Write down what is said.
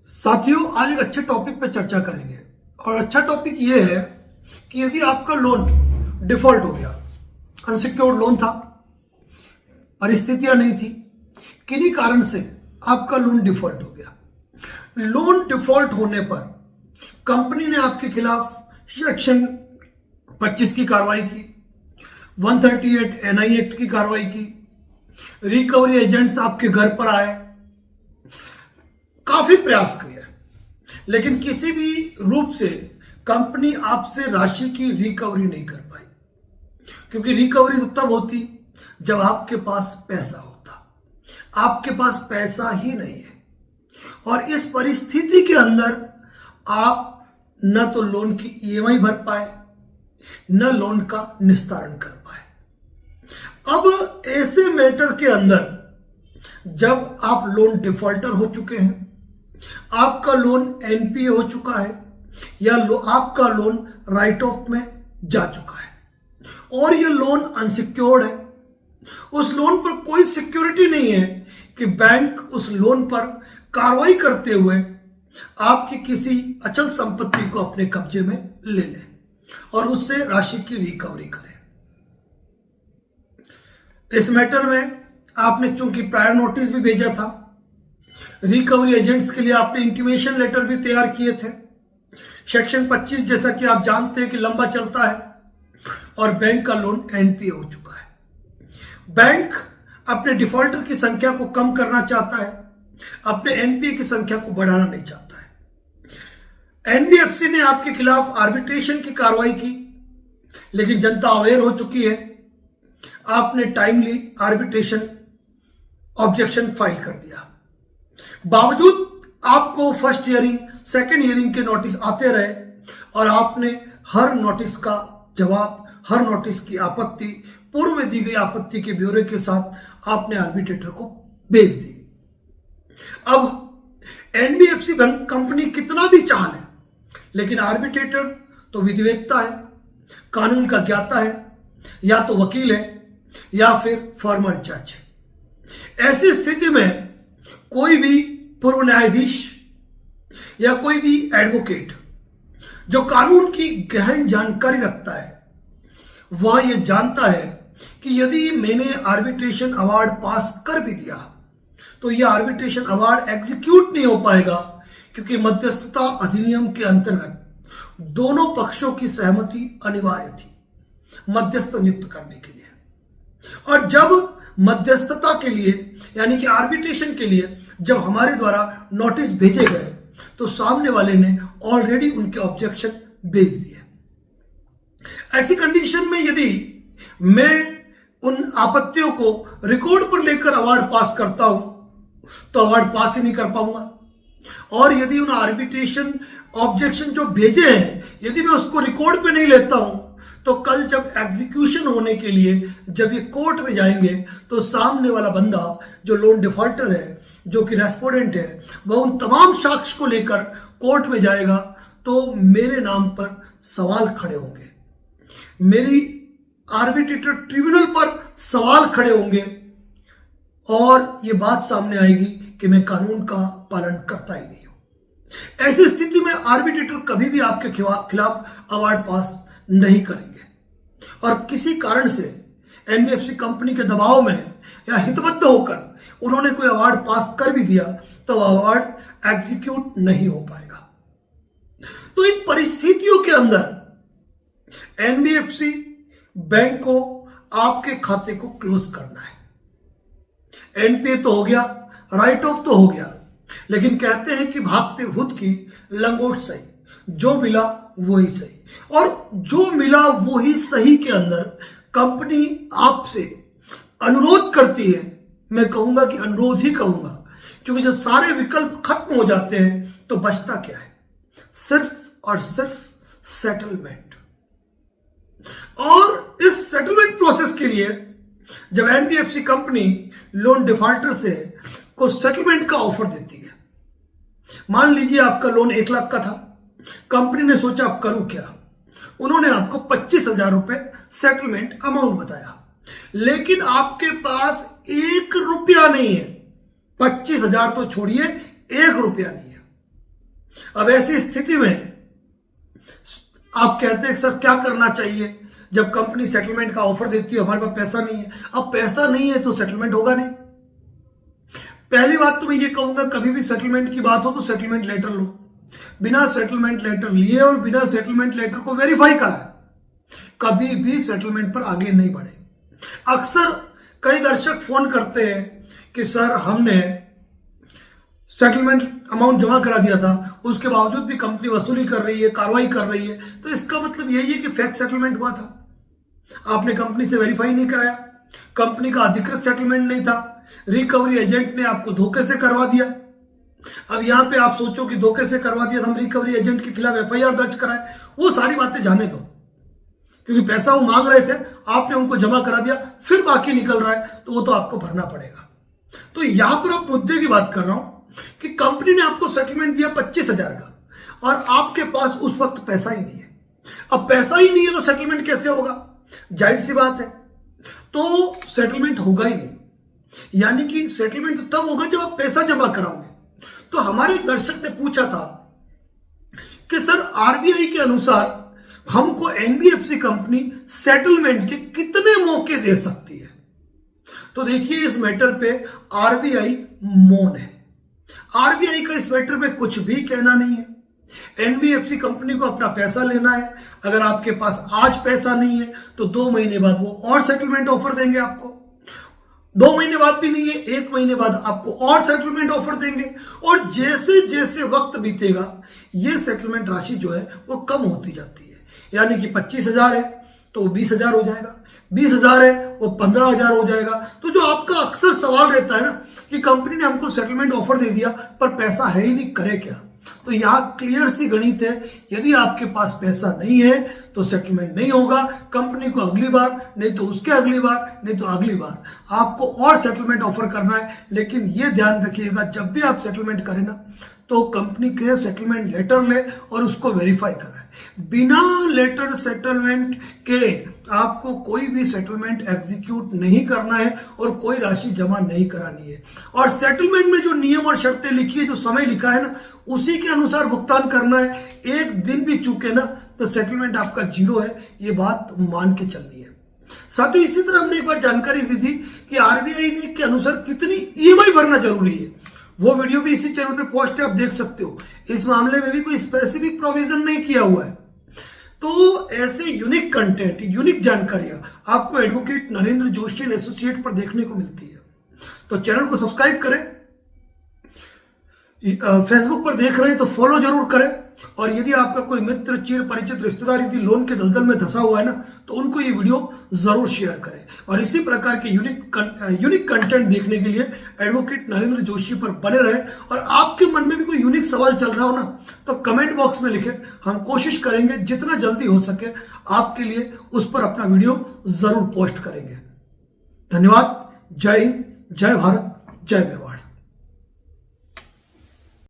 साथियों, आज एक अच्छे टॉपिक पे चर्चा करेंगे और अच्छा टॉपिक ये है कि यदि आपका लोन डिफॉल्ट हो गया, अनसिक्योर्ड लोन था, परिस्थितियां नहीं थी, किन्हीं कारण से आपका लोन डिफॉल्ट हो गया। लोन डिफॉल्ट होने पर कंपनी ने आपके खिलाफ सेक्शन 25 की कार्रवाई की, 138 एनआई एक्ट की कार्रवाई की, रिकवरी एजेंट्स आपके घर पर आए, काफी प्रयास किए, लेकिन किसी भी रूप से कंपनी आपसे राशि की रिकवरी नहीं कर पाई, क्योंकि रिकवरी तो तब होती जब आपके पास पैसा होता। आपके पास पैसा ही नहीं है और इस परिस्थिति के अंदर आप न तो लोन की ईएमआई भर पाए, न लोन का निस्तारण कर पाए। अब ऐसे मैटर के अंदर जब आप लोन डिफॉल्टर हो चुके हैं, आपका लोन एनपीए हो चुका है या आपका लोन राइट ऑफ में जा चुका है और ये लोन अनसिक्योर्ड है, उस लोन पर कोई सिक्योरिटी नहीं है कि बैंक उस लोन पर कार्रवाई करते हुए आपकी किसी अचल संपत्ति को अपने कब्जे में ले ले और उससे राशि की रिकवरी करे। इस मैटर में आपने चूंकि प्रायर नोटिस भी भेजा था, रिकवरी एजेंट्स के लिए आपने इंटीमेशन लेटर भी तैयार किए थे। सेक्शन 25 जैसा कि आप जानते हैं कि लंबा चलता है और बैंक का लोन एनपीए हो चुका है। बैंक अपने डिफॉल्टर की संख्या को कम करना चाहता है, अपने एनपीए की संख्या को बढ़ाना नहीं चाहता है। एनबीएफसी ने आपके खिलाफ आर्बिट्रेशन की कार्रवाई की, लेकिन जनता अवेयर हो चुकी है। आपने टाइमली आर्बिट्रेशन ऑब्जेक्शन फाइल कर दिया, बावजूद आपको फर्स्ट हियरिंग, सेकंड हियरिंग के नोटिस आते रहे और आपने हर नोटिस का जवाब, हर नोटिस की आपत्ति, पूर्व में दी गई आपत्ति के ब्यौरे के साथ आपने आर्बिट्रेटर को भेज दी। अब एनबीएफसी बैंक कंपनी कितना भी चाह ले, लेकिन आर्बिट्रेटर तो विधिवेत्ता है, कानून का ज्ञाता है, या तो वकील है या फिर फॉर्मर जज। ऐसी स्थिति में कोई भी पूर्व न्यायाधीश या कोई भी एडवोकेट जो कानून की गहन जानकारी रखता है, वह यह जानता है कि यदि मैंने आर्बिट्रेशन अवार्ड पास कर भी दिया तो यह आर्बिट्रेशन अवार्ड एग्जीक्यूट नहीं हो पाएगा, क्योंकि मध्यस्थता अधिनियम के अंतर्गत दोनों पक्षों की सहमति अनिवार्य थी मध्यस्थ नियुक्त करने के लिए। और जब मध्यस्थता के लिए यानी कि आर्बिट्रेशन के लिए जब हमारे द्वारा नोटिस भेजे गए तो सामने वाले ने ऑलरेडी उनके ऑब्जेक्शन भेज दिए। ऐसी कंडीशन में यदि मैं उन आपत्तियों को रिकॉर्ड पर लेकर अवार्ड पास करता हूं तो अवार्ड पास ही नहीं कर पाऊंगा, और यदि उन आर्बिट्रेशन ऑब्जेक्शन जो भेजे हैं यदि मैं उसको रिकॉर्ड पे नहीं लेता हूं तो कल जब एग्जीक्यूशन होने के लिए जब ये कोर्ट में जाएंगे तो सामने वाला बंदा जो लोन डिफॉल्टर है, जो कि रेस्पोंडेंट है, वह उन तमाम साक्ष्य को लेकर कोर्ट में जाएगा तो मेरे नाम पर सवाल खड़े होंगे, मेरी आर्बिट्रेटर ट्रिब्यूनल पर सवाल खड़े होंगे और ये बात सामने आएगी कि मैं कानून का पालन करता ही नहीं हूं। ऐसी स्थिति में आर्बिट्रेटर कभी भी आपके खिलाफ अवार्ड पास नहीं करेंगे और किसी कारण से एनबीएफसी कंपनी के दबाव में या हितबद्ध होकर उन्होंने कोई अवार्ड पास कर भी दिया तो अवार्ड एग्जीक्यूट नहीं हो पाएगा। तो इन परिस्थितियों के अंदर एनबीएफसी बैंक को आपके खाते को क्लोज करना है। एनपीए तो हो गया, राइट ऑफ तो हो गया, लेकिन कहते हैं कि भागते भूत की लंगोट सही, जो मिला वही सही, और जो मिला वही सही के अंदर कंपनी आपसे अनुरोध करती है। मैं कहूंगा कि अनुरोध ही कहूंगा, क्योंकि जब सारे विकल्प खत्म हो जाते हैं तो बचता क्या है? सिर्फ और सिर्फ सेटलमेंट। और इस सेटलमेंट प्रोसेस के लिए जब एनबीएफसी कंपनी लोन डिफॉल्टर से को सेटलमेंट का ऑफर देती है, मान लीजिए आपका लोन 1 लाख का था, कंपनी ने सोचा अब करूं क्या, उन्होंने आपको 25,000 रुपए सेटलमेंट अमाउंट बताया, लेकिन आपके पास 1 रुपया नहीं है। 25,000 तो छोड़िए, 1 रुपया नहीं है। अब ऐसी स्थिति में आप कहते हैं सर क्या करना चाहिए जब कंपनी सेटलमेंट का ऑफर देती है, हमारे पास पैसा नहीं है। अब पैसा नहीं है तो सेटलमेंट होगा नहीं। पहली बात तो मैं ये कहूंगा, कभी भी सेटलमेंट की बात हो तो सेटलमेंट लेटर लो। बिना सेटलमेंट लेटर लिए और बिना सेटलमेंट लेटर को वेरीफाई कराए कभी भी सेटलमेंट पर आगे नहीं बढ़े। अक्सर कई दर्शक फोन करते हैं कि सर हमने सेटलमेंट अमाउंट जमा करा दिया था, उसके बावजूद भी कंपनी वसूली कर रही है, कार्रवाई कर रही है, तो इसका मतलब यही है कि फेक सेटलमेंट हुआ था, आपने कंपनी से वेरीफाई नहीं कराया, कंपनी का अधिकृत सेटलमेंट नहीं था, रिकवरी एजेंट ने आपको धोखे से करवा दिया। अब यहां पे आप सोचो कि धोखे से करवा दिया तो हम रिकवरी एजेंट के खिलाफ एफआईआर दर्ज कराए, वो सारी बातें जाने दो, क्योंकि पैसा वो मांग रहे थे, आपने उनको जमा करा दिया, फिर बाकी निकल रहा है तो वो तो आपको भरना पड़ेगा। तो यहां पर अब मुद्दे की बात कर रहा हूं कि कंपनी ने आपको सेटलमेंट दिया 25,000 का और आपके पास उस वक्त पैसा ही नहीं है। अब पैसा ही नहीं है तो सेटलमेंट कैसे होगा? जाहिर सी बात है, तो सेटलमेंट होगा ही नहीं। यानी कि सेटलमेंट तो तब होगा जब आप पैसा जमा कराओगे। तो हमारे एक दर्शक ने पूछा था कि सर आरबीआई के अनुसार हमको एनबीएफसी कंपनी सेटलमेंट के कितने मौके दे सकती है? तो देखिए, इस मैटर पे आरबीआई मौन है। आरबीआई का इस मैटर में कुछ भी कहना नहीं है। एनबीएफसी कंपनी को अपना पैसा लेना है, अगर आपके पास आज पैसा नहीं है तो 2 महीने बाद वो और सेटलमेंट ऑफर देंगे आपको। 2 महीने बाद भी नहीं है, 1 महीने बाद आपको और सेटलमेंट ऑफर देंगे, और जैसे जैसे वक्त बीतेगा ये सेटलमेंट राशि जो है वो कम होती जाती है। यानी कि 25,000 है तो 20,000 हो जाएगा, 20,000 है वो 15,000 हो जाएगा। तो जो आपका अक्सर सवाल रहता है ना कि कंपनी ने हमको सेटलमेंट ऑफर दे दिया पर पैसा है ही नहीं, करे क्या? तो यहां क्लियर सी गणित है, यदि आपके पास पैसा नहीं है तो सेटलमेंट नहीं होगा। कंपनी को अगली बार, नहीं तो उसके अगली बार, नहीं तो अगली बार आपको और सेटलमेंट ऑफर करना है। लेकिन यह ध्यान रखिएगा, जब भी आप सेटलमेंट करें ना तो कंपनी के सेटलमेंट लेटर ले और उसको वेरीफाई कराए। बिना लेटर सेटलमेंट के आपको कोई भी सेटलमेंट एग्जीक्यूट नहीं करना है और कोई राशि जमा नहीं करानी है। और सेटलमेंट में जो नियम और शर्तें लिखी है, जो समय लिखा है ना, उसी के अनुसार भुगतान करना है। एक दिन भी चूके ना तो सेटलमेंट आपका जीरो है, ये बात मान के चलनी है। साथ ही इसी तरह हमने एक बार जानकारी दी थी कि आरबीआई ने के अनुसार कितनी ईएमआई भरना जरूरी है, वो वीडियो भी इसी चैनल पे पोस्ट है, आप देख सकते हो। इस मामले में भी कोई स्पेसिफिक प्रोविजन नहीं किया हुआ है। तो ऐसे यूनिक कंटेंट, यूनिक जानकारियां आपको advocate Narendra Joshi and associate पर देखने को मिलती है। तो चैनल को सब्सक्राइब करें, फेसबुक पर देख रहे हैं तो फॉलो जरूर करें, और यदि आपका कोई मित्र, चिर परिचित, रिश्तेदार यदि लोन के दलदल में धंसा हुआ है ना तो उनको ये वीडियो जरूर शेयर करें। और इसी प्रकार के यूनिक कंटेंट देखने के लिए एडवोकेट नरेंद्र जोशी पर बने रहे। और आपके मन में भी कोई यूनिक सवाल चल रहा हो ना तो कमेंट बॉक्स में लिखें, हम कोशिश करेंगे जितना जल्दी हो सके आपके लिए उस पर अपना वीडियो जरूर पोस्ट करेंगे। धन्यवाद। जय हिंद, जय भारत, जय मेवाड़।